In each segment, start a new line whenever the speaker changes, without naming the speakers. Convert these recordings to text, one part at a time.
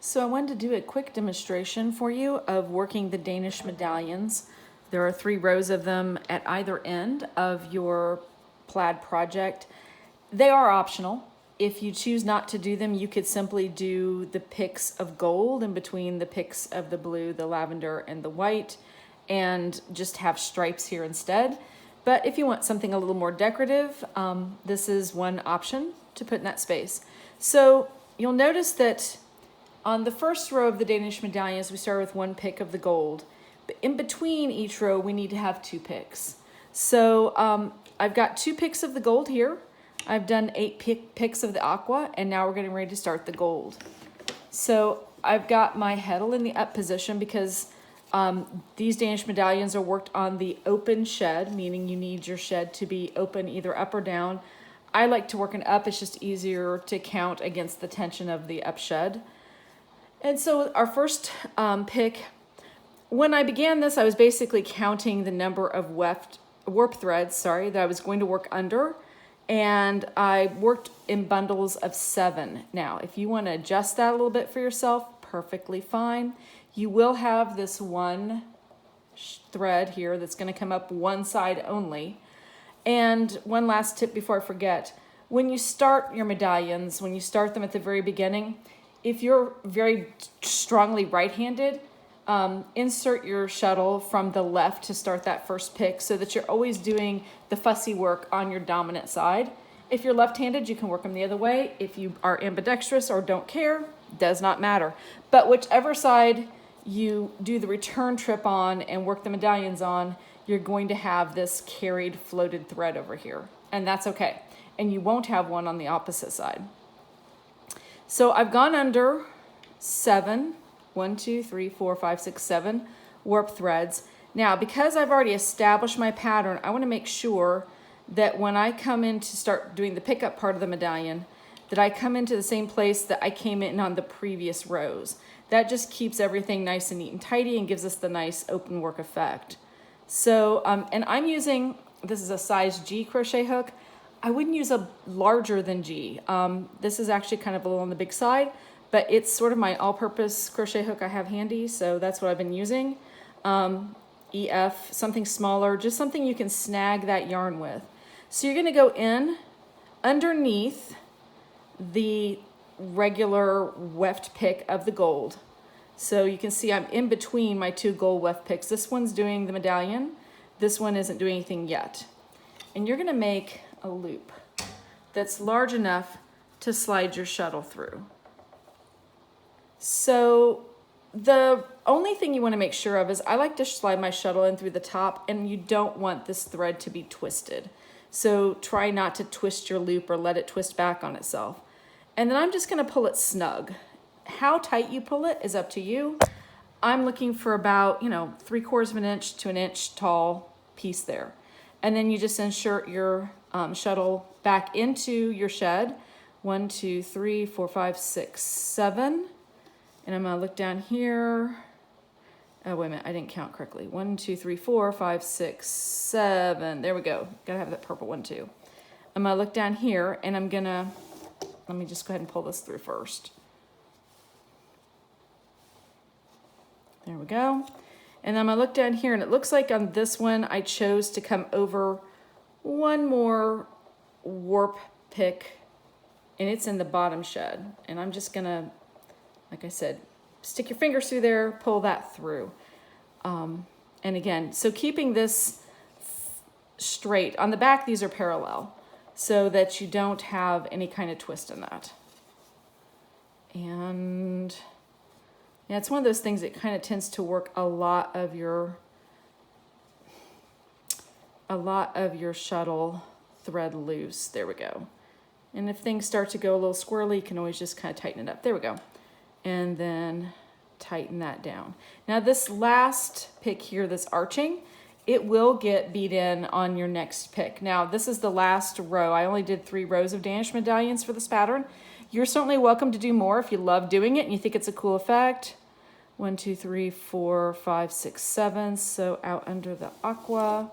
So I wanted to do a quick demonstration for you of working the Danish medallions. There are 3 rows of them at either end of your plaid project. They are optional. If you choose not to do them, you could simply do the picks of gold in between the picks of the blue, the lavender, and the white, and just have stripes here instead. But if you want something a little more decorative, this is one option to put in that space. So you'll notice that on the first row of the Danish medallions, we start with 1 pick of the gold. But in between each row, we need to have 2 picks. So I've got 2 picks of the gold here. I've done 8 picks of the aqua, and now we're getting ready to start the gold. So I've got my heddle in the up position because these Danish medallions are worked on the open shed, meaning you need your shed to be open either up or down. I like to work an up. It's just easier to count against the tension of the up shed. And so our first pick, when I began this, I was basically counting the number of warp threads, that I was going to work under. And I worked in bundles of 7. Now, if you want to adjust that a little bit for yourself, perfectly fine. You will have this 1 thread here that's going to come up one side only. And one last tip before I forget, when you start your medallions, when you start them at the very beginning, if you're very strongly right-handed, insert your shuttle from the left to start that first pick so that you're always doing the fussy work on your dominant side. If you're left-handed, you can work them the other way. If you are ambidextrous or don't care, does not matter. But whichever side you do the return trip on and work the medallions on, you're going to have this carried floated thread over here, and that's okay. And you won't have one on the opposite side. So I've gone under 7, 1, 2, 3, 4, 5, 6, 7 warp threads. Now, because I've already established my pattern, I want to make sure that when I come in to start doing the pickup part of the medallion, that I come into the same place that I came in on the previous rows. That just keeps everything nice and neat and tidy and gives us the nice open work effect. So, and I'm using, this is a size G crochet hook. I wouldn't use a larger than G. This is actually kind of a little on the big side, but it's sort of my all-purpose crochet hook I have handy, so that's what I've been using. EF, something smaller, just something you can snag that yarn with. So you're gonna go in underneath the regular weft pick of the gold. So you can see I'm in between my 2 gold weft picks. This one's doing the medallion. This one isn't doing anything yet. And you're gonna make a loop that's large enough to slide your shuttle through. So the only thing you want to make sure of is I like to slide my shuttle in through the top, and you don't want this thread to be twisted. So try not to twist your loop or let it twist back on itself. And then I'm just going to pull it snug. How tight you pull it is up to you. I'm looking for about, 3/4 of an inch to an inch tall piece there. And then you just insert your shuttle back into your shed. 1, 2, 3, 4, 5, 6, 7. And I'm gonna look down here. Oh, wait a minute, I didn't count correctly. 1, 2, 3, 4, 5, 6, 7. There we go. Gotta have that purple one too. I'm gonna look down here and let me just go ahead and pull this through first. There we go. And I'm gonna look down here, and it looks like on this one, I chose to come over 1 more warp pick, and it's in the bottom shed. And I'm just gonna, like I said, stick your fingers through there, pull that through. And again, so keeping this straight. On the back, these are parallel, so that you don't have any kind of twist in that. And yeah, it's one of those things that kind of tends to work a lot of your shuttle thread loose. There we go. And if things start to go a little squirrely, you can always just kind of tighten it up. There we go. And then tighten that down. Now this last pick here that's arching, it will get beat in on your next pick. Now this is the last row. I only did 3 rows of Danish medallions for this pattern. You're certainly welcome to do more if you love doing it and you think it's a cool effect. 1, 2, 3, 4, 5, 6, 7. So out under the aqua.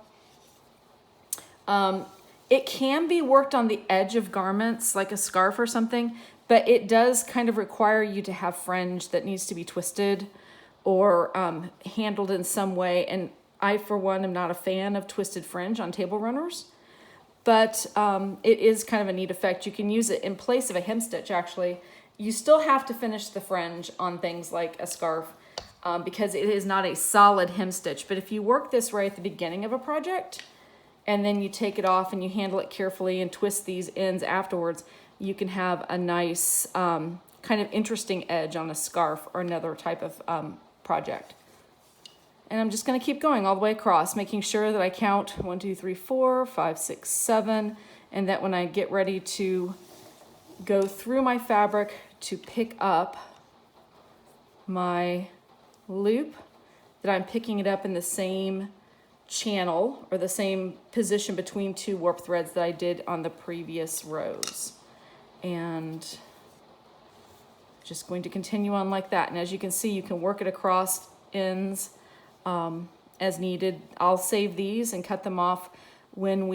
It can be worked on the edge of garments like a scarf or something, but it does kind of require you to have fringe that needs to be twisted or handled in some way. And I, for one, am not a fan of twisted fringe on table runners, but it is kind of a neat effect. You can use it in place of a hem stitch, actually. You still have to finish the fringe on things like a scarf because it is not a solid hem stitch. But if you work this right at the beginning of a project, and then you take it off and you handle it carefully and twist these ends afterwards, you can have a nice kind of interesting edge on a scarf or another type of project. And I'm just going to keep going all the way across, making sure that I count 1, 2, 3, 4, 5, 6, 7, and that when I get ready to go through my fabric to pick up my loop, that I'm picking it up in the same channel or the same position between 2 warp threads that I did on the previous rows. And just going to continue on like that. And as you can see, you can work it across ends as needed. I'll save these and cut them off when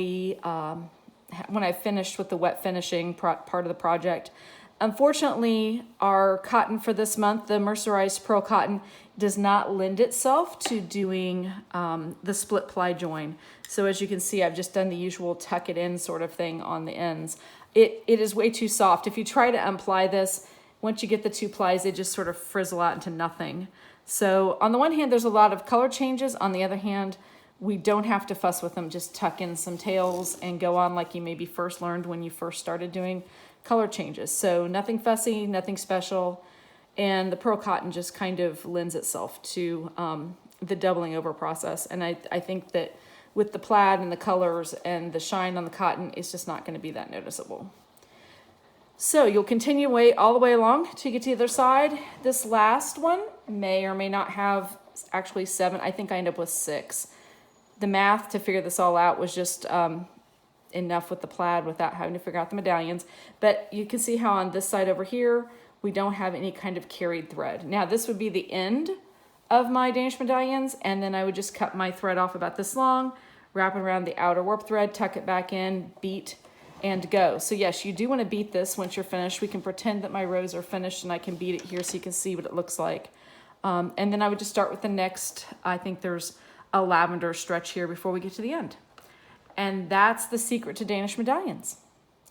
I finished with the wet finishing part of the project. Unfortunately, our cotton for this month, the mercerized pearl cotton, does not lend itself to doing the split ply join. So as you can see, I've just done the usual tuck it in sort of thing on the ends. It is way too soft. If you try to unply this, once you get the 2 plies, they just sort of frizzle out into nothing. So on the one hand, there's a lot of color changes. On the other hand, we don't have to fuss with them. Just tuck in some tails and go on like you maybe first learned when you first started doing color changes. So nothing fussy, nothing special. And the pearl cotton just kind of lends itself to the doubling over process. And I think that with the plaid and the colors and the shine on the cotton, it's just not going to be that noticeable. So you'll continue all the way along till you get to the other side. This last one may or may not have actually 7. I think I end up with 6. The math to figure this all out was just enough with the plaid without having to figure out the medallions. But you can see how on this side over here, we don't have any kind of carried thread. Now this would be the end of my Danish medallions, and then I would just cut my thread off about this long, wrap it around the outer warp thread, tuck it back in, beat, and go. So yes, you do want to beat this once you're finished. We can pretend that my rows are finished and I can beat it here so you can see what it looks like. And then I would just start with the next, I think there's a lavender stretch here before we get to the end. And that's the secret to Danish medallions.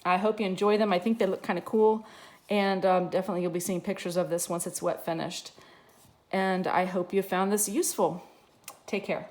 I hope you enjoy them. I think they look kind of cool. And definitely you'll be seeing pictures of this once it's wet finished. And I hope you found this useful. Take care.